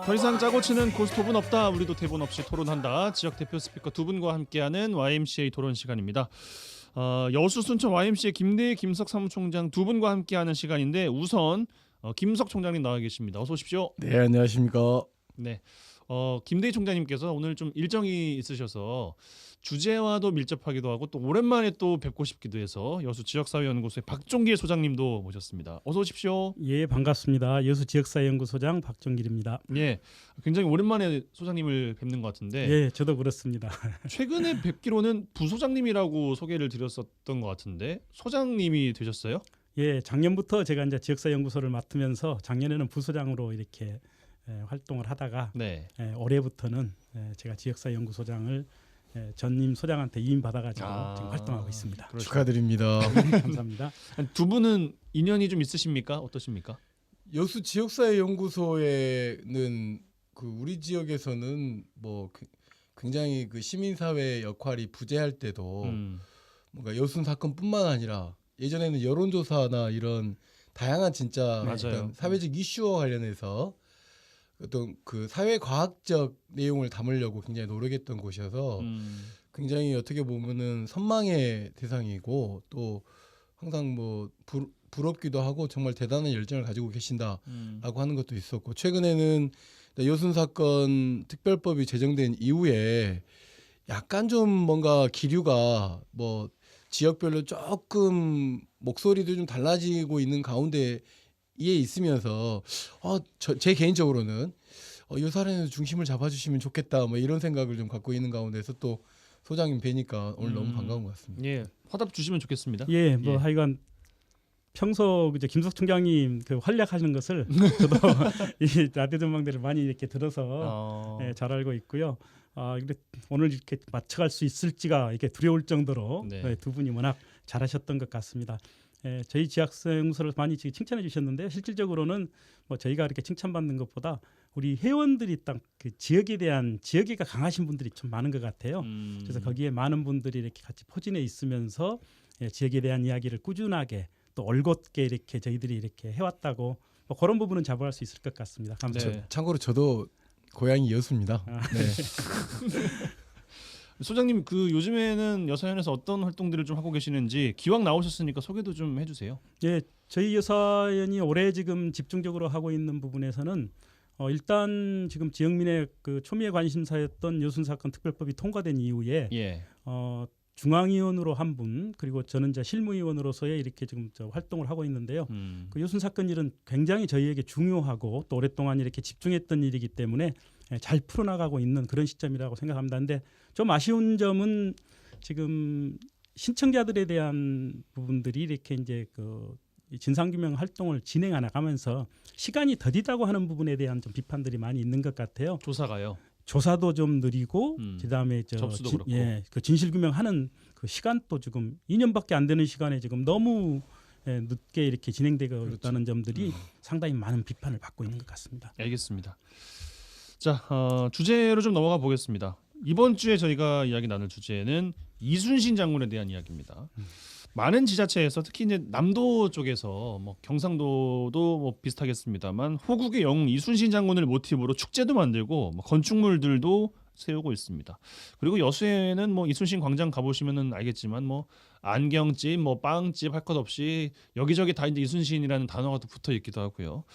더 이상 짜고 치는 고스톱은 없다. 우리도 대본 없이 토론한다. 지역 대표 스피커 두 분과 함께하는 YMCA 토론 시간입니다. 여수 순천 YMCA 김대희 김석 사무총장 두 분과 함께하는 시간인데 우선 김석 총장님 나와 계십니다. 어서 오십시오. 네, 안녕하십니까. 네, 김대희 총장님께서 오늘 좀 일정이 있으셔서 주제와도 밀접하기도 하고 또 오랜만에 또 뵙고 싶기도 해서 여수 지역사회연구소의 박종길 소장님도 모셨습니다. 어서 오십시오. 예, 반갑습니다. 여수 지역사회연구소장 박종길입니다. 예, 굉장히 오랜만에 소장님을 뵙는 것 같은데 예, 저도 그렇습니다. 최근에 뵙기로는 부소장님이라고 소개를 드렸었던 것 같은데 소장님이 되셨어요? 예, 작년부터 제가 이제 지역사회연구소를 맡으면서 작년에는 부소장으로 이렇게 활동을 하다가 네. 올해부터는 제가 지역사회연구소장을 전임 소장한테 위임 받아가지고 지금 활동하고 있습니다. 그렇죠. 축하드립니다. 감사합니다. 두 분은 인연이 좀 있으십니까? 어떠십니까? 여수 지역사회연구소에는 그 우리 지역에서는 뭐 굉장히 그 시민사회 역할이 부재할 때도 뭔가 여순 사건뿐만 아니라 예전에는 여론조사나 이런 다양한 진짜 어떤 사회적 이슈와 관련해서 어떤 그 사회과학적 내용을 담으려고 굉장히 노력했던 곳이어서 굉장히 어떻게 보면은 선망의 대상이고 또 항상 뭐 부럽기도 하고 정말 대단한 열정을 가지고 계신다라고 하는 것도 있었고 최근에는 여순 사건 특별법이 제정된 이후에 약간 좀 뭔가 기류가 뭐 지역별로 조금 목소리도 좀 달라지고 있는 가운데 이에 있으면서 제 개인적으로는 이 사람의 중심을 잡아주시면 좋겠다 뭐 이런 생각을 좀 갖고 있는 가운데서 또 소장님 뵈니까 오늘 너무 반가운 것 같습니다. 예, 화답 주시면 좋겠습니다. 예, 뭐 하여간 평소 이제 김석 총장님 그 활약하시는 것을 저도 이 라디오 전망대를 많이 이렇게 들어서 잘 알고 있고요. 근데 오늘 이렇게 맞춰갈 수 있을지가 이렇게 두려울 정도로 두 분이 워낙 잘하셨던 것 같습니다. 저희 지역사회연구소를 많이 칭찬해 주셨는데 실질적으로는 뭐 저희가 이렇게 칭찬받는 것보다 우리 회원들이 딱 그 지역에 대한 지역애가 강하신 분들이 좀 많은 것 같아요. 그래서 거기에 많은 분들이 이렇게 같이 포진해 있으면서 지역에 대한 이야기를 꾸준하게 또 올곧게 이렇게 저희들이 이렇게 해왔다고 뭐 그런 부분은 자부할 수 있을 것 같습니다. 감사합니다. 네. 참고로 저도 고향이 여수입니다. 네. 소장님 그 요즘에는 여사연에서 어떤 활동들을 좀 하고 계시는지 기왕 나오셨으니까 소개도 좀 해주세요. 예, 저희 여사연이 올해 지금 집중적으로 하고 있는 부분에서는 일단 지금 지역민의 그 초미의 관심사였던 여순 사건 특별법이 통과된 이후에 중앙위원으로 한 분 그리고 저는 이제 실무위원으로서의 이렇게 지금 활동을 하고 있는데요. 그 여순 사건 일은 굉장히 저희에게 중요하고 또 오랫동안 이렇게 집중했던 일이기 때문에 잘 풀어나가고 있는 그런 시점이라고 생각합니다. 근데 좀 아쉬운 점은 지금 신청자들에 대한 부분들이 이렇게 이제 그 진상규명 활동을 진행해 나가면서 시간이 더디다고 하는 부분에 대한 좀 비판들이 많이 있는 것 같아요. 조사가요. 조사도 좀 느리고 그다음에 접수도 그렇고. 그 진실규명하는 그 시간도 지금 2년밖에 안 되는 시간에 지금 너무 늦게 이렇게 진행되고 있다는 점들이 상당히 많은 비판을 받고 있는 것 같습니다. 알겠습니다. 자, 주제로 좀 넘어가 보겠습니다. 이번 주에 저희가 이야기 나눌 주제는 이순신 장군에 대한 이야기입니다. 많은 지자체에서 특히 이제 남도 쪽에서 뭐 경상도도 뭐 비슷하겠습니다만 호국의 영웅 이순신 장군을 모티브로 축제도 만들고 뭐 건축물들도 세우고 있습니다. 그리고 여수에는 뭐 이순신 광장 가보시면은 알겠지만 뭐 안경집, 뭐 빵집 할 것 없이 여기저기 다 이제 이순신이라는 단어가 또 붙어 있기도 하고요.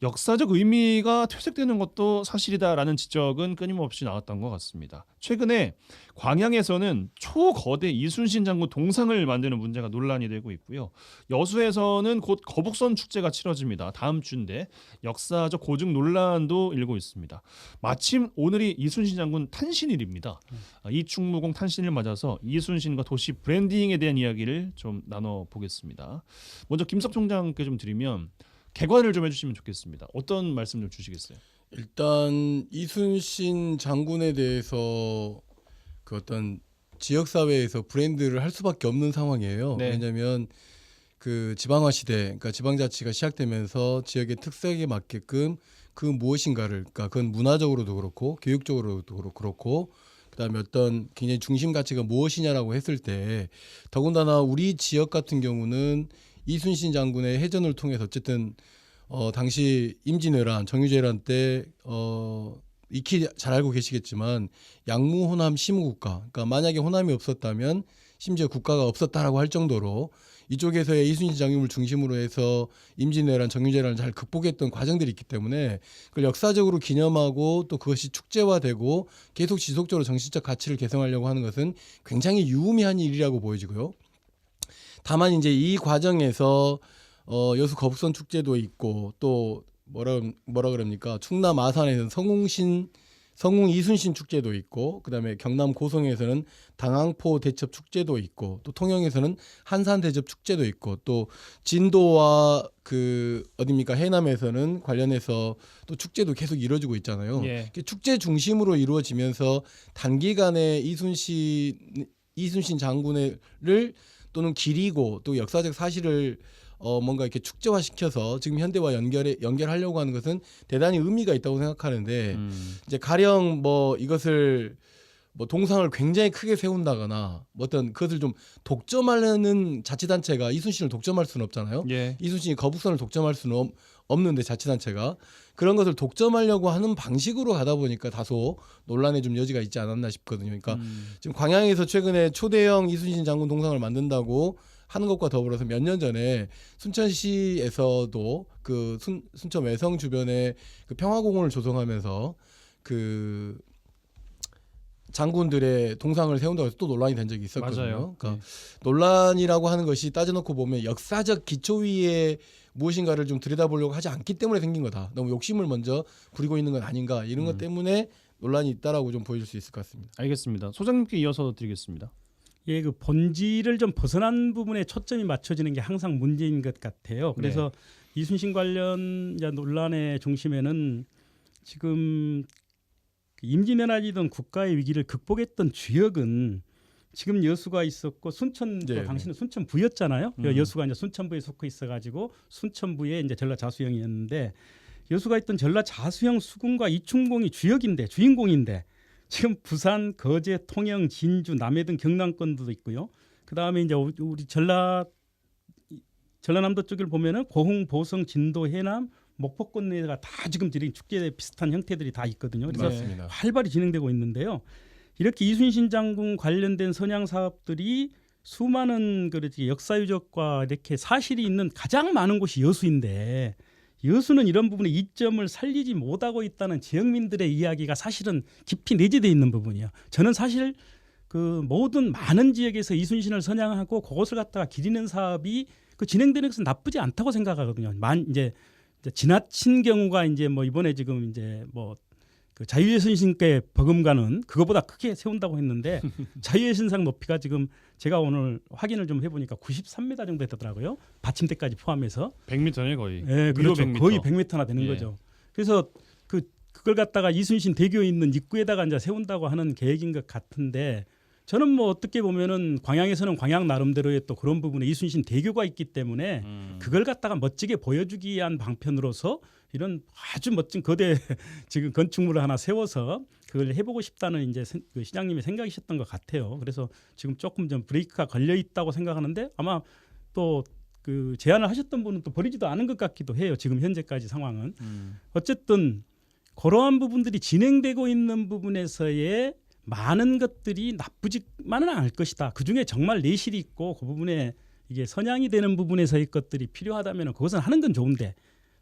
역사적 의미가 퇴색되는 것도 사실이다라는 지적은 끊임없이 나왔던 것 같습니다. 최근에 광양에서는 초거대 이순신 장군 동상을 만드는 문제가 논란이 되고 있고요. 여수에서는 곧 거북선 축제가 치러집니다. 다음 주인데 역사적 고증 논란도 일고 있습니다. 마침 오늘이 이순신 장군 탄신일입니다. 이 충무공 탄신을 맞아서 이순신과 도시 브랜딩에 대한 이야기를 좀 나눠보겠습니다. 먼저 김석 총장께 좀 드리면 개관을 좀 해주시면 좋겠습니다. 어떤 말씀 좀 주시겠어요? 일단 이순신 장군에 대해서 그 어떤 지역사회에서 브랜드를 할 수밖에 없는 상황이에요. 네. 왜냐하면 그 지방화 시대, 그러니까 지방자치가 시작되면서 지역의 특색에 맞게끔 그 무엇인가를, 그러니까 그건 문화적으로도 그렇고 교육적으로도 그렇고 그다음에 어떤 굉장히 중심 가치가 무엇이냐라고 했을 때 더군다나 우리 지역 같은 경우는 이순신 장군의 해전을 통해서 어쨌든 당시 임진왜란, 정유재란 때 익히 잘 알고 계시겠지만 양무 호남 심우국가. 그러니까 만약에 호남이 없었다면 심지어 국가가 없었다라고 할 정도로 이쪽에서의 이순신 장군을 중심으로 해서 임진왜란, 정유재란을 잘 극복했던 과정들이 있기 때문에 그걸 역사적으로 기념하고 또 그것이 축제화되고 계속 지속적으로 정신적 가치를 개성하려고 하는 것은 굉장히 유의미한 일이라고 보여지고요. 다만 이제 이 과정에서 여수 거북선 축제도 있고 또 뭐라 그럽니까? 충남 아산에서는 성웅 이순신 축제도 있고 그다음에 경남 고성에서는 당항포 대첩 축제도 있고 또 통영에서는 한산 대첩 축제도 있고 또 진도와 어디입니까? 해남에서는 관련해서 또 축제도 계속 이루어지고 있잖아요. 예. 축제 중심으로 이루어지면서 단기간에 이순신 장군을 또는 기리고 또 역사적 사실을 뭔가 이렇게 축제화시켜서 지금 현대와 연결하려고 하는 것은 대단히 의미가 있다고 생각하는데 이제 가령 뭐 이것을 뭐 동상을 굉장히 크게 세운다거나 뭐 어떤 그것을 좀 독점하려는 자치단체가 이순신을 독점할 수는 없잖아요. 예. 이순신이 거북선을 독점할 수는 없는데 자치단체가 그런 것을 독점하려고 하는 방식으로 가다 보니까 다소 논란의 좀 여지가 있지 않았나 싶거든요. 그러니까 지금 광양에서 최근에 초대형 이순신 장군 동상을 만든다고 하는 것과 더불어서 몇 년 전에 순천시에서도 그 순천 외성 주변에 그 평화공원을 조성하면서 그 장군들의 동상을 세운다고 해서 또 논란이 된 적이 있었거든요. 맞아요. 그러니까 논란이라고 하는 것이 따져놓고 보면 역사적 기초 위에 무엇인가를 좀 들여다보려고 하지 않기 때문에 생긴 거다. 너무 욕심을 먼저 부리고 있는 건 아닌가 이런 것 때문에 논란이 있다라고 좀 보여줄 수 있을 것 같습니다. 알겠습니다. 소장님께 이어서 드리겠습니다. 예, 그 본질을 좀 벗어난 부분에 초점이 맞춰지는 게 항상 문제인 것 같아요. 그래서 이순신 관련 논란의 중심에는 지금 임진왜란이든 국가의 위기를 극복했던 주역은 지금 여수가 있었고 순천도 네, 당시는 순천부였잖아요. 여수가 이제 순천부에 속해 있어가지고 순천부의 이제 전라자수형이었는데 여수가 있던 전라자수형 수군과 이충봉이 주인공인데 지금 부산, 거제, 통영, 진주, 남해 등 경남권도 있고요. 그 다음에 이제 우리 전라남도 쪽을 보면은 고흥, 보성, 진도, 해남, 목포권 내가 다 지금 축제 비슷한 형태들이 다 있거든요. 그래서 맞습니다. 활발히 진행되고 있는데요. 이렇게 이순신 장군 관련된 선양 사업들이 수많은 역사 유적과 이렇게 사실이 있는 가장 많은 곳이 여수인데 여수는 이런 부분에 이점을 살리지 못하고 있다는 지역민들의 이야기가 사실은 깊이 내재되어 있는 부분이에요. 저는 사실 그 모든 많은 지역에서 이순신을 선양하고 그것을 갖다가 기리는 사업이 진행되는 것은 나쁘지 않다고 생각하거든요. 이제 지나친 경우가 이제 뭐 이번에 지금 이제 뭐 그 자유의 신상께 버금가는 그거보다 크게 세운다고 했는데 자유의 신상 높이가 지금 제가 오늘 확인을 좀 해보니까 93m 정도 되더라고요. 받침대까지 포함해서 100m네 거의. 예, 그렇죠. 100m. 거의 100m나 되는 예. 거죠. 그래서 그걸 갖다가 이순신 대교에 있는 입구에다가 이제 세운다고 하는 계획인 것 같은데 저는 뭐 어떻게 보면은 광양에서는 광양 나름대로의 또 그런 부분에 이순신 대교가 있기 때문에 그걸 갖다가 멋지게 보여주기 위한 방편으로서 이런 아주 멋진 거대 지금 건축물을 하나 세워서 그걸 해보고 싶다는 이제 그 시장님의 생각이셨던 것 같아요. 그래서 지금 조금 좀 브레이크가 걸려 있다고 생각하는데 아마 또 그 제안을 하셨던 분은 또 버리지도 않은 것 같기도 해요. 지금 현재까지 상황은 어쨌든 그러한 부분들이 진행되고 있는 부분에서의 많은 것들이 나쁘지만은 않을 것이다. 그중에 정말 내실이 있고 그 부분에 이게 선양이 되는 부분에서의 것들이 필요하다면 그것은 하는 건 좋은데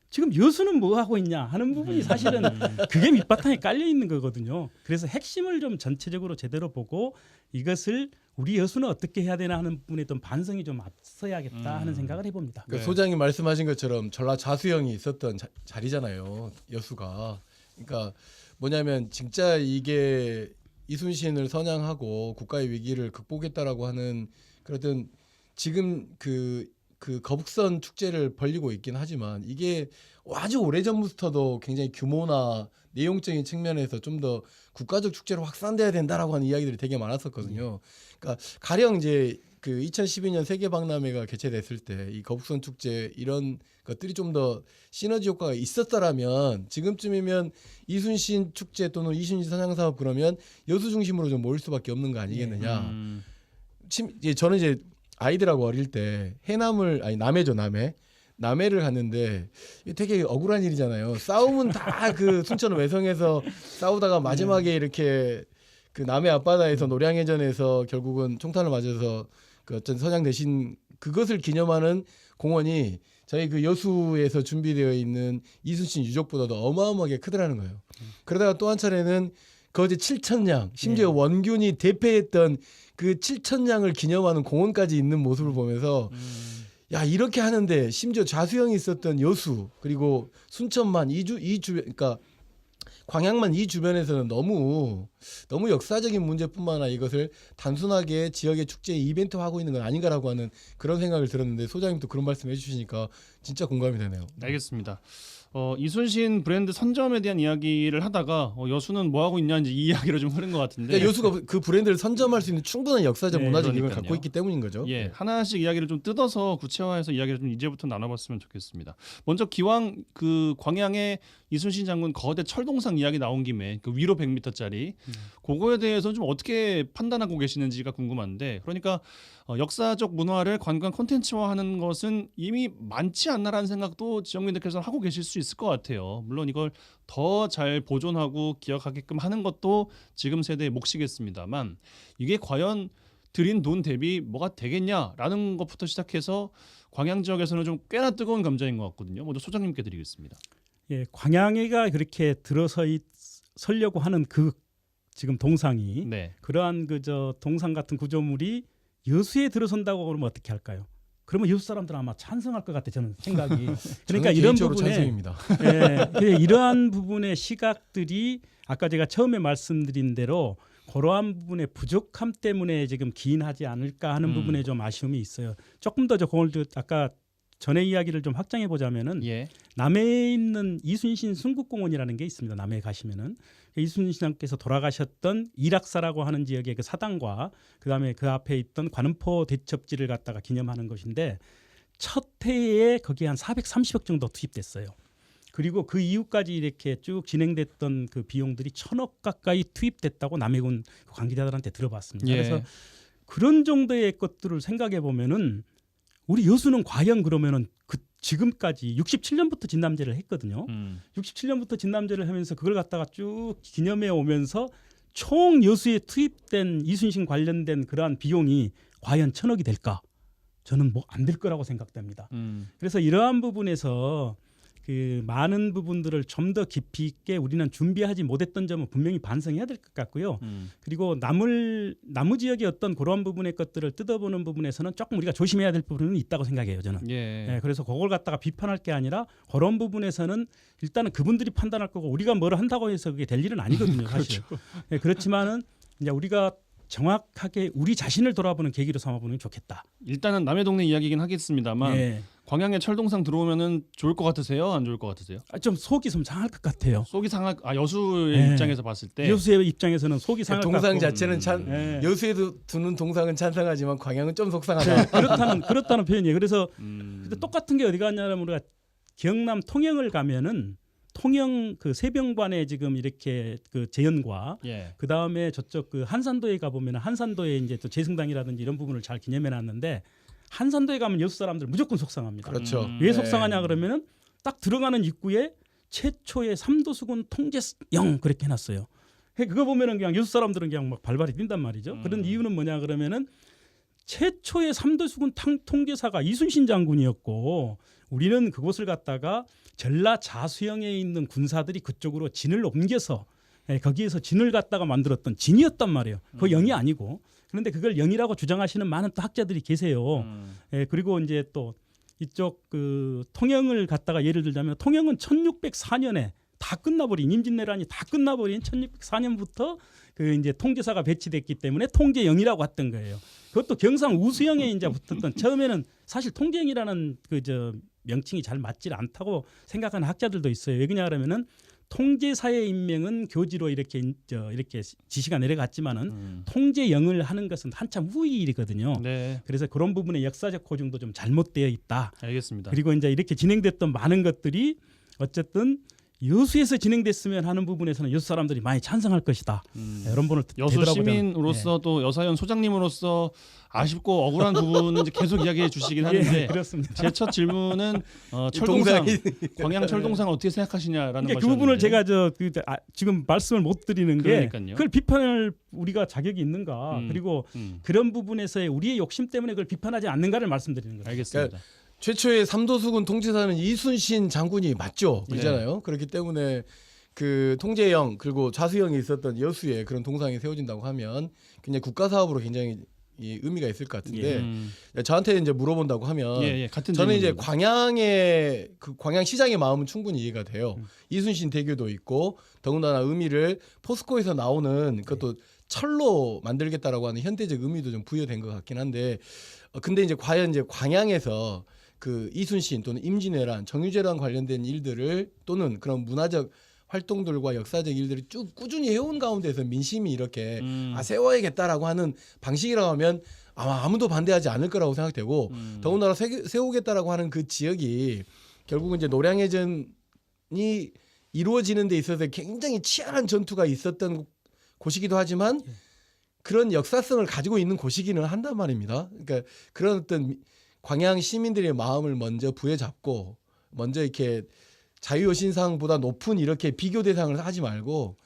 지금 여수는 뭐 하고 있냐 하는 부분이 사실은 그게 밑바탕에 깔려 있는 거거든요. 그래서 핵심을 좀 전체적으로 제대로 보고 이것을 우리 여수는 어떻게 해야 되나 하는 부분에 좀 반성이 좀 앞서야겠다 하는 생각을 해봅니다. 그러니까 소장님 말씀하신 것처럼 전라자수형이 있었던 자리잖아요. 여수가. 그러니까 뭐냐면 진짜 이게 이순신을 선양하고 국가의 위기를 극복했다라고 하는 그런 지금 그 거북선 축제를 벌리고 있긴 하지만 이게 아주 오래전부터도 굉장히 규모나 내용적인 측면에서 좀 더 국가적 축제로 확산돼야 된다라고 하는 이야기들이 되게 많았었거든요. 그러니까 가령 이제 그 2012년 세계 박람회가 개최됐을 때 이 거북선 축제 이런 것들이 좀 더 시너지 효과가 있었더라면 지금쯤이면 이순신 축제 또는 이순신 선양 사업 그러면 여수 중심으로 좀 모일 수밖에 없는 거 아니겠느냐. 저는 이제 아이들하고 어릴 때 남해죠. 남해를 갔는데 이게 되게 억울한 일이잖아요. 싸움은 다 그 순천 외성에서 싸우다가 마지막에 이렇게 그 남해 앞바다에서 노량해전에서 결국은 총탄을 맞아서 그 어떤 선양 대신 그것을 기념하는 공원이 저희 그 여수에서 준비되어 있는 이순신 유적보다도 어마어마하게 크더라는 거예요. 그러다가 또 한 차례는 거제 칠천량, 심지어 원균이 대패했던 그 칠천량을 기념하는 공원까지 있는 모습을 보면서 야 이렇게 하는데 심지어 좌수형이 있었던 여수 그리고 순천만 이 주변 그러니까 광양만 이 주변에서는 너무 역사적인 문제뿐만 아니라 이것을 단순하게 지역의 축제 이벤트화하고 있는 건 아닌가라고 하는 그런 생각을 들었는데 소장님도 그런 말씀 해주시니까 진짜 공감이 되네요. 알겠습니다. 이순신 브랜드 선점에 대한 이야기를 하다가 여수는 뭐 하고 있냐 이제 이 이야기로 좀 흐른 것 같은데. 그러니까 여수가 그 브랜드를 선점할 수 있는 충분한 역사적 네, 문화적 이익을 그러니까요. 갖고 있기 때문인 거죠. 예, 네. 하나씩 이야기를 좀 뜯어서 구체화해서 이야기를 좀 이제부터 나눠봤으면 좋겠습니다. 먼저 기왕 그 광양의 이순신 장군 거대 철동상 이야기 나온 김에 그 위로 100m짜리 그거에 대해서 좀 어떻게 판단하고 계시는지가 궁금한데, 그러니까 역사적 문화를 관광 콘텐츠화하는 것은 이미 많지 않나라는 생각도 지역민들께서 하고 계실 수 있을 것 같아요. 물론 이걸 더 잘 보존하고 기억하게끔 하는 것도 지금 세대의 몫이겠습니다만 이게 과연 들인 돈 대비 뭐가 되겠냐라는 것부터 시작해서 광양 지역에서는 좀 꽤나 뜨거운 감정인 것 같거든요. 먼저 소장님께 드리겠습니다. 예, 광양에가 그렇게 서려고 하는 그 지금 동상이 네. 그러한 그저 동상 같은 구조물이 여수에 들어선다고 그러면 어떻게 할까요? 그러면 여수 사람들은 아마 찬성할 것 같아 저는 생각이. 그러니까 저는 이런 개인적으로 부분에 찬성입니다. 예, 이러한 부분의 시각들이 아까 제가 처음에 말씀드린 대로 그러한 부분의 부족함 때문에 지금 기인하지 않을까 하는 부분에 좀 아쉬움이 있어요. 조금 더 그걸 아까 전에 이야기를 좀 확장해 보자면은 예. 남해에 있는 이순신 순국공원이라는 게 있습니다. 남해에 가시면은 이순신께서 돌아가셨던 이락사라고 하는 지역의 그 사당과 그다음에 그 앞에 있던 관음포 대첩지를 갖다가 기념하는 것인데 첫 해에 거기에 한 430억 정도 투입됐어요. 그리고 그 이후까지 이렇게 쭉 진행됐던 그 비용들이 1,000억 가까이 투입됐다고 남해군 관계자들한테 들어봤습니다. 예. 그래서 그런 정도의 것들을 생각해 보면은 우리 여수는 과연 그러면은 그 지금까지 67년부터 진남제를 했거든요. 67년부터 진남제를 하면서 그걸 갖다가 쭉 기념해 오면서 총 여수에 투입된 이순신 관련된 그러한 비용이 과연 1,000억이 될까? 저는 뭐 안 될 거라고 생각됩니다. 그래서 이러한 부분에서 그 많은 부분들을 좀 더 깊이 있게 우리는 준비하지 못했던 점은 분명히 반성해야 될 것 같고요. 그리고 나무 지역의 어떤 그러한 부분의 것들을 뜯어보는 부분에서는 조금 우리가 조심해야 될 부분은 있다고 생각해요. 저는. 예. 그래서 그걸 갖다가 비판할 게 아니라 그런 부분에서는 일단은 그분들이 판단할 거고 우리가 뭘 한다고 해서 그게 될 일은 아니거든요. 사실. 그렇죠. 그렇지만은 이제 우리가 정확하게 우리 자신을 돌아보는 계기로 삼아보는 게 좋겠다. 일단은 남의 동네 이야기긴 하겠습니다만 예. 광양에 철동상 들어오면은 좋을 것 같으세요? 안 좋을 것 같으세요? 좀 속이 좀 상할 것 같아요. 속이 상할 여수의 네. 입장에서 봤을 때 여수의 입장에서는 속이 상할 것 동상 같고. 자체는 여수에 두는 동상은 찬성하지만 광양은 좀 속상하다. 그렇다는 표현이에요. 그래서 근데 똑같은 게 어디 갔냐면 우리가 경남 통영을 가면은 통영 그 세병관에 지금 이렇게 그 재현과 예. 그 다음에 저쪽 그 한산도에 가 보면 한산도에 이제 또 재승당이라든지 이런 부분을 잘 기념해 놨는데 한산도에 가면 여수 사람들 무조건 속상합니다. 그렇죠. 왜 속상하냐 그러면은 딱 들어가는 입구에 최초의 삼도수군 통제영 그렇게 해놨어요. 그거 보면은 그냥 여수 사람들은 그냥 막 발발이 뛴단 말이죠. 그런 이유는 뭐냐 그러면은 최초의 삼도수군 통제사가 이순신 장군이었고 우리는 그곳을 갖다가 전라 자수영에 있는 군사들이 그쪽으로 진을 옮겨서 거기에서 진을 갖다가 만들었던 진이었단 말이에요. 그 영이 아니고. 그런데 그걸 영이라고 주장하시는 많은 또 학자들이 계세요. 그리고 이제 또 이쪽 그 통영을 갖다가 예를 들자면 통영은 1604년에 다 끝나버린 임진왜란이 다 끝나버린 1604년부터 그 이제 통제사가 배치됐기 때문에 통제영이라고 했던 거예요. 그것도 경상 우수영에 이제 붙었던 처음에는 사실 통제영이라는 그 명칭이 잘 맞지 않다고 생각하는 학자들도 있어요. 왜 그러냐면은 통제사의 임명은 교지로 이렇게 지시가 내려갔지만은 통제영을 하는 것은 한참 후의 일이거든요. 네. 그래서 그런 부분의 역사적 고증도 좀 잘못되어 있다. 알겠습니다. 그리고 이제 이렇게 진행됐던 많은 것들이 어쨌든 여수에서 진행됐으면 하는 부분에서는 여수 사람들이 많이 찬성할 것이다. 이런 분을 여수 되돌아보자면, 시민으로서 또 여사연 소장님으로서 아쉽고 억울한 부분은 이제 계속 이야기해 주시긴 하는데 예, 그렇습니다. 제 첫 질문은 철동상 동상이- 광양 철동상을 어떻게 생각하시냐라는 그러니까 것이었는데 그 부분을 제가 지금 말씀을 못 드리는 게 그러니까요. 그걸 비판할 우리가 자격이 있는가 그리고 그런 부분에서의 우리의 욕심 때문에 그걸 비판하지 않는가를 말씀드리는 거예요. 알겠습니다. 최초의 삼도수군 통치사는 이순신 장군이 맞죠, 그렇잖아요. 그렇기 때문에 그 통제영 그리고 좌수영이 있었던 여수에 그런 동상이 세워진다고 하면 굉장히 국가 사업으로 굉장히 이 의미가 있을 것 같은데 저한테 이제 물어본다고 하면 같은 저는 이제 질문입니다. 광양의 그 광양 시장의 마음은 충분히 이해가 돼요. 이순신 대교도 있고 더군다나 의미를 포스코에서 나오는 그것도 철로 만들겠다라고 하는 현대적 의미도 좀 부여된 것 같긴 한데 근데 이제 과연 이제 광양에서 그 이순신 또는 임진왜란, 정유재랑 관련된 일들을 또는 그런 문화적 활동들과 역사적 일들을 쭉 꾸준히 해온 가운데서 민심이 이렇게 세워야겠다라고 하는 방식이라고 하면 아마 아무도 반대하지 않을 거라고 생각되고 더군다나 세우겠다라고 하는 그 지역이 결국은 이제 노량해전이 이루어지는 데 있어서 굉장히 치열한 전투가 있었던 곳이기도 하지만 그런 역사성을 가지고 있는 곳이기는 한단 말입니다. 그러니까 그런 어떤 광양 시민들의 마음을 먼저 부여잡고 먼저 이렇게 자유여신상보다 높은 이렇게 비교 대상을 하지 말고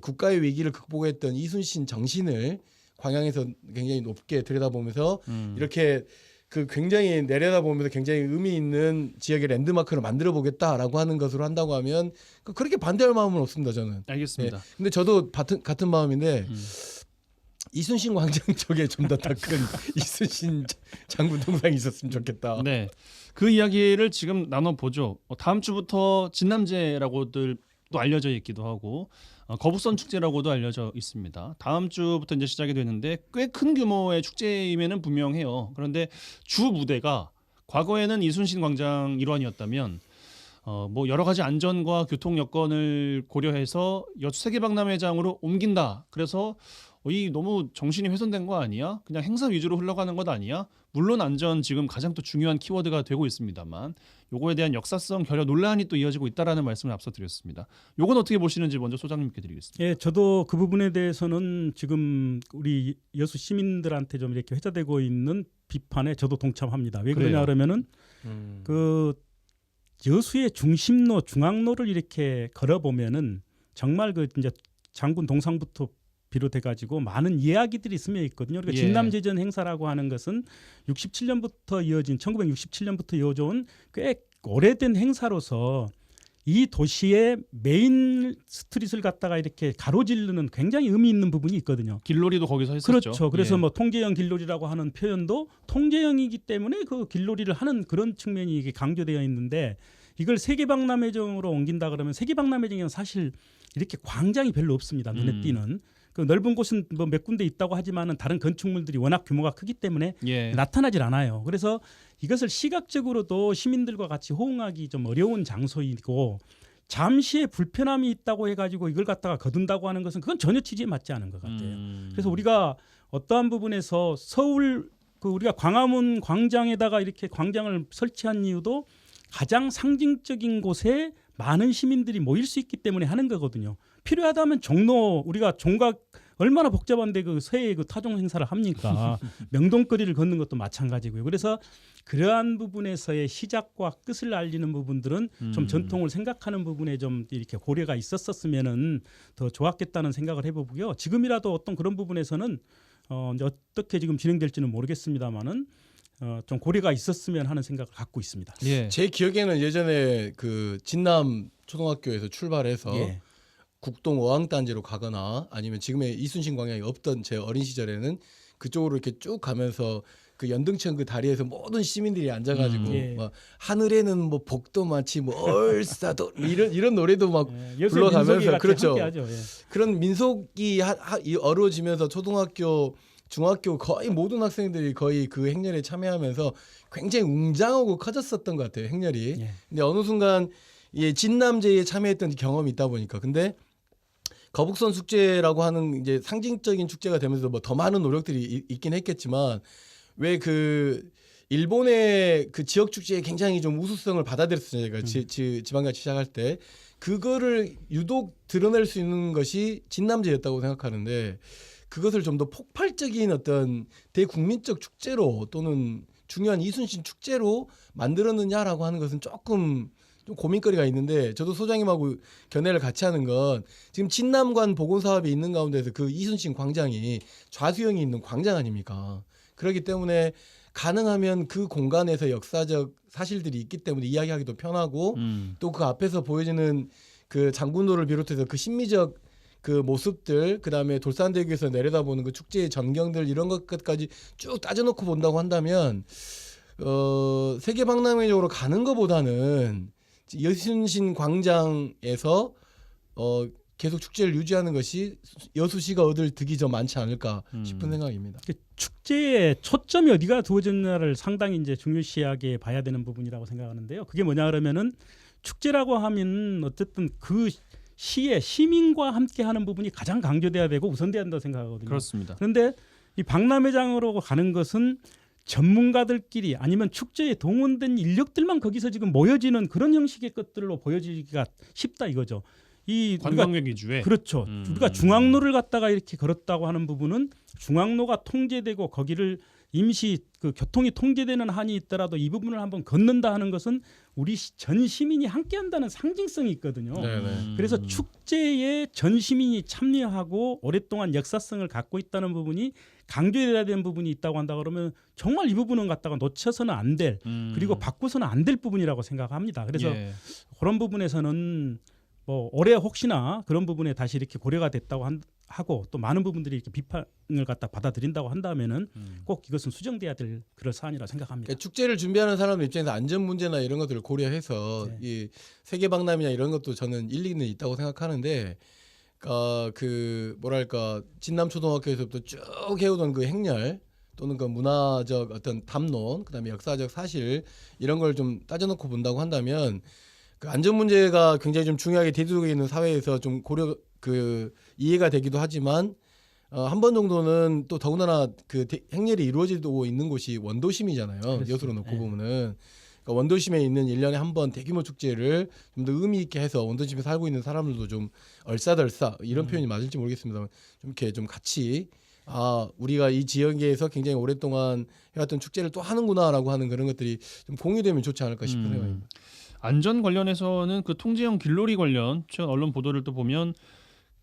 국가의 위기를 극복했던 이순신 정신을 광양에서 굉장히 높게 들여다보면서 이렇게 그 굉장히 내려다보면서 굉장히 의미 있는 지역의 랜드마크를 만들어 보겠다라고 하는 것으로 한다고 하면 그렇게 반대할 마음은 없습니다, 저는. 알겠습니다. 근데 저도 같은 마음인데 이순신 광장 쪽에 좀 더 큰 이순신 장군 동상이 있었으면 좋겠다. 네, 그 이야기를 지금 나눠보죠. 다음 주부터 진남제라고들 또 알려져 있기도 하고 거북선 축제라고도 알려져 있습니다. 다음 주부터 이제 시작이 되는데 꽤 큰 규모의 축제임에는 분명해요. 그런데 주 무대가 과거에는 이순신 광장 일환이었다면 뭐 여러 가지 안전과 교통 여건을 고려해서 여수 세계박람회장으로 옮긴다. 그래서 이 너무 정신이 훼손된 거 아니야? 그냥 행사 위주로 흘러가는 것 아니야? 물론 안전 지금 가장 또 중요한 키워드가 되고 있습니다만 요거에 대한 역사성 결여 논란이 또 이어지고 있다라는 말씀을 앞서 드렸습니다. 요건 어떻게 보시는지 먼저 소장님께 드리겠습니다. 예, 저도 그 부분에 대해서는 지금 우리 여수 시민들한테 좀 이렇게 회자되고 있는 비판에 저도 동참합니다. 왜 그러냐 그러면은 그 여수의 중심로 중앙로를 이렇게 걸어보면은 정말 그 이제 장군 동상부터 비롯해 가지고 많은 이야기들이 스며 있거든요. 그러니까 진남제전 행사라고 하는 것은 67년부터 이어진 1967년부터 이어져온 꽤 오래된 행사로서 이 도시의 메인 스트릿을 갖다가 이렇게 가로지르는 굉장히 의미 있는 부분이 있거든요. 길놀이도 거기서 했었죠. 그렇죠. 그래서 뭐 통제형 길놀이라고 하는 표현도 통제형이기 때문에 그 길놀이를 하는 그런 측면이 이게 강조되어 있는데 이걸 세계박람회장으로 옮긴다 그러면 세계박람회장은 사실 이렇게 광장이 별로 없습니다. 눈에 띄는. 그 넓은 곳은 뭐 몇 군데 있다고 하지만은 다른 건축물들이 워낙 규모가 크기 때문에 나타나질 않아요. 그래서 이것을 시각적으로도 시민들과 같이 호응하기 좀 어려운 장소이고 잠시의 불편함이 있다고 해가지고 이걸 갖다가 거둔다고 하는 것은 그건 전혀 취지에 맞지 않은 것 같아요. 그래서 우리가 어떠한 부분에서 서울 그 우리가 광화문 광장에다가 이렇게 광장을 설치한 이유도 가장 상징적인 곳에 많은 시민들이 모일 수 있기 때문에 하는 거거든요. 필요하다면 종로 우리가 종각 얼마나 복잡한데 그 새해 그 타종 행사를 합니까? 명동거리를 걷는 것도 마찬가지고요. 그래서 그러한 부분에서의 시작과 끝을 알리는 부분들은 좀 전통을 생각하는 부분에 좀 이렇게 고려가 있었으면은 더 좋았겠다는 생각을 해보고요. 지금이라도 어떤 그런 부분에서는 이제 어떻게 지금 진행될지는 모르겠습니다만은 좀 고려가 있었으면 하는 생각을 갖고 있습니다. 제 기억에는 예전에 그 진남 초등학교에서 출발해서 국동 어항단지로 가거나 아니면 지금의 이순신 광양이 없던 제 어린 시절에는 그쪽으로 이렇게 쭉 가면서 그 연등천 그 다리에서 모든 시민들이 앉아가지고 막 하늘에는 뭐 복도 마치 뭐 얼싸도 이런 노래도 막 불러가면서 그렇죠. 그런 민속이 어우러지면서 초등학교 중학교 거의 모든 학생들이 거의 그 행렬에 참여하면서 굉장히 웅장하고 커졌었던 것 같아요, 행렬이. 근데 어느 순간 진남제에 참여했던 경험이 있다 보니까 근데 거북선 축제라고 하는 이제 상징적인 축제가 되면서 뭐 더 많은 노력들이 있긴 했겠지만 왜 그 일본의 그 지역 축제에 굉장히 좀 우수성을 받아들였어요. 제가 지방자치 시작할 때 그거를 유독 드러낼 수 있는 것이 진남제였다고 생각하는데 그것을 좀 더 폭발적인 어떤 대국민적 축제로 또는 중요한 이순신 축제로 만들었느냐라고 하는 것은 조금 좀 고민거리가 있는데 저도 소장님하고 견해를 같이 하는 건 지금 진남관 복원 사업이 있는 가운데서 그 이순신 광장이 좌수형이 있는 광장 아닙니까? 그렇기 때문에 가능하면 그 공간에서 역사적 사실들이 있기 때문에 이야기하기도 편하고 또 그 앞에서 보여지는 그 장군도를 비롯해서 그 심미적 그 모습들 그다음에 돌산대교에서 내려다보는 그 축제의 전경들 이런 것까지 쭉 따져놓고 본다고 한다면 세계박람회적으로 가는 것보다는 여순신 광장에서 계속 축제를 유지하는 것이 여수시가 얻을 득이 더 많지 않을까 싶은 생각입니다. 축제의 초점이 어디가 두어졌냐를 상당히 이제 중요시하게 봐야 되는 부분이라고 생각하는데요. 그게 뭐냐 그러면은 축제라고 하면 어쨌든 그 시의 시민과 함께하는 부분이 가장 강조돼야 되고 우선돼야 한다고 생각하거든요. 그렇습니다. 그런데 이 박람회장으로 가는 것은 전문가들끼리 아니면 축제에 동원된 인력들만 거기서 지금 모여지는 그런 형식의 것들로 보여지기가 쉽다 이거죠. 이 관광객 위주의 그렇죠. 우리가 중앙로를 갖다가 이렇게 걸었다고 하는 부분은 중앙로가 통제되고 거기를 임시 그 교통이 통제되는 한이 있더라도 이 부분을 한번 걷는다 하는 것은 우리 전 시민이 함께한다는 상징성이 있거든요. 그래서 축제에 전 시민이 참여하고 오랫동안 역사성을 갖고 있다는 부분이 강조해야 되는 부분이 있다고 한다 그러면 정말 이 부분은 갖다가 놓쳐서는 안 될 그리고 바꾸서는 안 될 부분이라고 생각합니다. 그래서 그런 부분에서는 뭐 올해 혹시나 그런 부분에 다시 이렇게 고려가 됐다고 하고 또 많은 부분들이 이렇게 비판을 갖다 받아들인다고 한다면은 꼭 이것은 수정돼야 될 그런 사안이라 생각합니다. 그러니까 축제를 준비하는 사람들 입장에서 안전 문제나 이런 것들을 고려해서 이 세계박람회나 이런 것도 저는 일리는 있다고 생각하는데 그 뭐랄까 진남초등학교에서부터 쭉 해오던 그 행렬 또는 그 문화적 어떤 담론 그다음에 역사적 사실 이런 걸 좀 따져놓고 본다고 한다면 그 안전 문제가 굉장히 좀 중요하게 대두되고 있는 사회에서 좀 고려 그 이해가 되기도 하지만 한 번 정도는 또 더군다나 그 행렬이 이루어지고 있는 곳이 원도심이잖아요. 그렇죠. 여수로 놓고 보면은 그러니까 원도심에 있는 1년에 한 번 대규모 축제를 좀 더 의미 있게 해서 원도심에 살고 있는 사람들도 좀 얼싸덜싸 이런 표현이 맞을지 모르겠습니다만 좀 이렇게 좀 같이 우리가 이 지역에서 굉장히 오랫동안 해왔던 축제를 또 하는구나라고 하는 그런 것들이 좀 공유되면 좋지 않을까 싶은 생각입니다. 안전 관련해서는 그 통제형 길놀이 관련 최근 언론 보도를 또 보면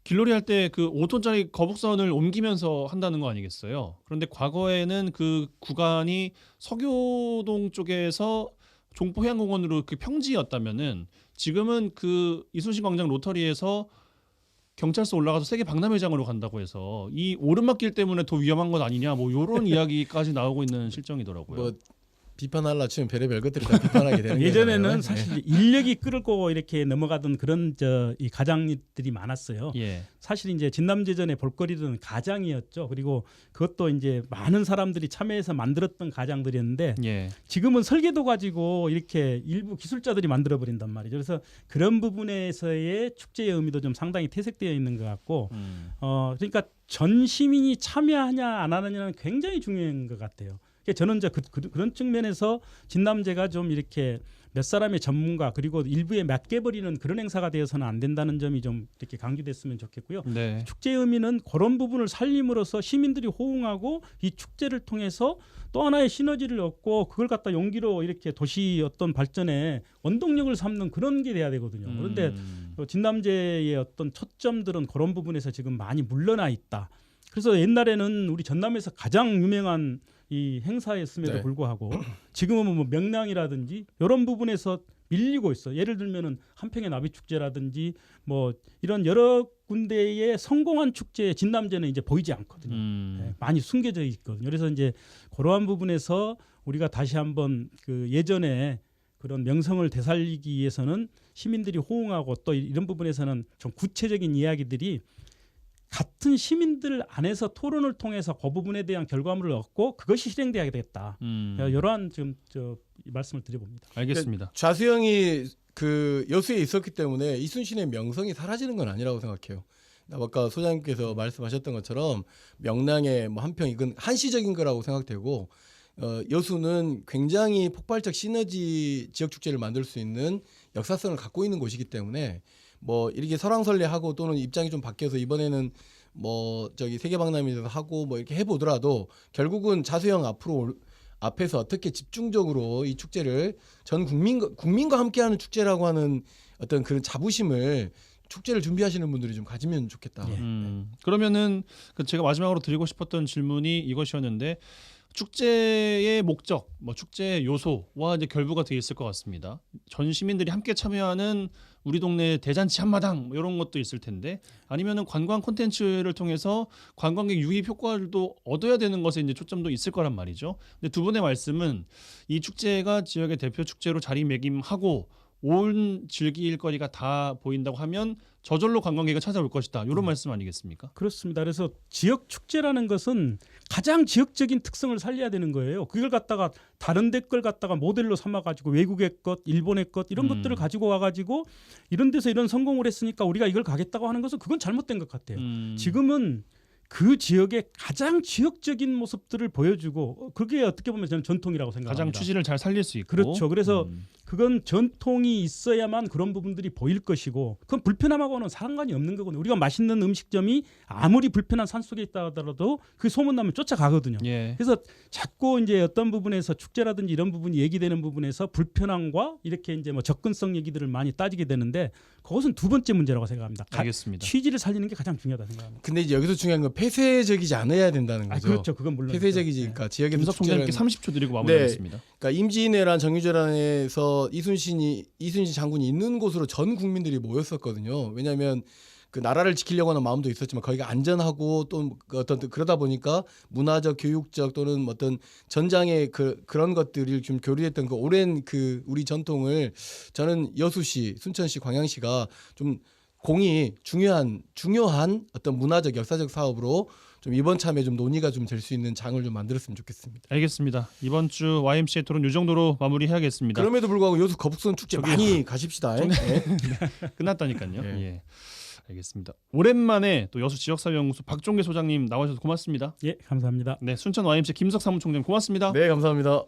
길놀이 할 때 그 5톤짜리 거북선을 옮기면서 한다는 거 아니겠어요? 그런데 과거에는 그 구간이 서교동 쪽에서 종포해양공원으로 그 평지였다면은 지금은 그 이순신 광장 로터리에서 경찰서 올라가서 세계 박람회장으로 간다고 해서 이 오르막길 때문에 더 위험한 건 아니냐 뭐 이런 이야기까지 나오고 있는 실정이더라고요. 뭐 비판하려 치면 별의별 것들이 다 비판하게 되는 예전에는 거잖아요. 사실 인력이 끌고 이렇게 넘어가던 그런 이 가장들이 많았어요. 예. 사실 이제 진남제전의 볼거리는 가장이었죠. 그리고 그것도 이제 많은 사람들이 참여해서 만들었던 가장들이었는데 예. 지금은 지금은 설계도 가지고 이렇게 일부 기술자들이 만들어 버린단 말이죠. 그래서 그런 부분에서의 축제의 의미도 좀 상당히 퇴색되어 있는 것 같고, 그러니까 전 시민이 참여하냐 안 하느냐는 굉장히 중요한 것 같아요. 저는 이제 그런 측면에서 진남제가 좀 이렇게 몇 사람의 전문가 그리고 일부에 맡겨버리는 그런 행사가 되어서는 안 된다는 점이 좀 이렇게 강조됐으면 좋겠고요. 네. 축제의 의미는 그런 부분을 살림으로써 시민들이 호응하고 이 축제를 통해서 또 하나의 시너지를 얻고 그걸 갖다 용기로 이렇게 도시 어떤 발전에 원동력을 삼는 그런 게 돼야 되거든요. 그런데 진남제의 어떤 초점들은 그런 부분에서 지금 많이 물러나 있다. 그래서 옛날에는 우리 전남에서 가장 유명한 이 행사였음에도 불구하고 지금은 뭐 명량이라든지 이런 부분에서 밀리고 있어. 예를 들면은 한평의 나비축제라든지 뭐 이런 여러 군데의 성공한 축제의 진남제는 이제 보이지 않거든요. 많이 숨겨져 있거든요. 그래서 이제 그러한 부분에서 우리가 다시 한번 그 예전에 그런 명성을 되살리기 위해서는 시민들이 호응하고 또 이런 부분에서는 좀 구체적인 이야기들이 같은 시민들 안에서 토론을 통해서 그 부분에 대한 결과물을 얻고 그것이 실행돼야 되겠다. 이러한 지금 말씀을 드려봅니다. 알겠습니다. 그러니까 좌수형이 그 여수에 있었기 때문에 이순신의 명성이 사라지는 건 아니라고 생각해요. 아까 소장님께서 말씀하셨던 것처럼 명량의 뭐 한평 이건 한시적인 거라고 생각되고 여수는 굉장히 폭발적 시너지 지역 축제를 만들 수 있는 역사성을 갖고 있는 곳이기 때문에 뭐 이렇게 설왕설래하고 또는 입장이 좀 바뀌어서 이번에는 뭐 저기 세계박람회에서 하고 뭐 이렇게 해보더라도 결국은 자수형 앞에서 어떻게 집중적으로 이 축제를 전 국민과 함께하는 축제라고 하는 어떤 그런 자부심을 축제를 준비하시는 분들이 좀 가지면 좋겠다. 예. 그러면은 제가 마지막으로 드리고 싶었던 질문이 이것이었는데 축제의 목적, 뭐 축제의 요소와 이제 결부가 돼 있을 것 같습니다. 전 시민들이 함께 참여하는 우리 동네 대잔치 한마당 뭐 이런 것도 있을 텐데 아니면은 관광 콘텐츠를 통해서 관광객 유입 효과도 얻어야 되는 것에 이제 초점도 있을 거란 말이죠. 근데 두 분의 말씀은 이 축제가 지역의 대표 축제로 자리매김하고 온 즐길 거리가 다 보인다고 하면 저절로 관광객이 찾아올 것이다. 이런 말씀 아니겠습니까? 그렇습니다. 그래서 지역 축제라는 것은 가장 지역적인 특성을 살려야 되는 거예요. 그걸 갖다가 다른 데 걸 갖다가 모델로 삼아 가지고 외국의 것, 일본의 것 이런 것들을 가지고 와 가지고 이런 데서 이런 성공을 했으니까 우리가 이걸 가겠다고 하는 것은 그건 잘못된 것 같아요. 지금은 그 지역의 가장 지역적인 모습들을 보여주고 그게 어떻게 보면 저는 전통이라고 생각합니다. 가장 취지를 잘 살릴 수 있고. 그렇죠. 그래서 그건 전통이 있어야만 그런 부분들이 보일 것이고 그건 불편함하고는 상관이 없는 거거든요. 우리가 맛있는 음식점이 아무리 불편한 산속에 있다 하더라도 그 소문나면 쫓아가거든요. 예. 그래서 자꾸 이제 어떤 부분에서 축제라든지 이런 부분이 얘기되는 부분에서 불편함과 이렇게 이제 뭐 접근성 얘기들을 많이 따지게 되는데 그것은 두 번째 문제라고 생각합니다. 알겠습니다. 취지를 살리는 게 가장 중요하다 생각합니다. 근데 이제 여기서 중요한 건 폐쇄적이지 않아야 된다는 거죠. 그렇죠. 그건 물론 폐쇄적이지. 그러니까 지역에서 김석 총장님께 축제는 30초 드리고 마무리하겠습니다. 그러니까 임진왜란 정유재란에서 이순신 장군이 있는 곳으로 전 국민들이 모였었거든요. 왜냐하면 그 나라를 지키려고 하는 마음도 있었지만 거기가 안전하고 또 어떤 그러다 보니까 문화적, 교육적 또는 어떤 전장의 그런 것들이 좀 교류했던 그 오랜 그 우리 전통을 저는 여수시, 순천시, 광양시가 좀 공이 중요한 어떤 문화적, 역사적 사업으로 좀 이번 참에 좀 논의가 좀 될 수 있는 장을 좀 만들었으면 좋겠습니다. 알겠습니다. 이번 주 YMCA 토론 이 정도로 마무리해야겠습니다. 그럼에도 불구하고 여수 거북선 축제 많이 가십시다. 네. 끝났다니까요. 예. 예. 알겠습니다. 오랜만에 또 여수 지역사회연구소 박종계 소장님 나와주셔서 고맙습니다. 예, 감사합니다. 네, 순천 YMCA 김석 사무총장 고맙습니다. 네, 감사합니다.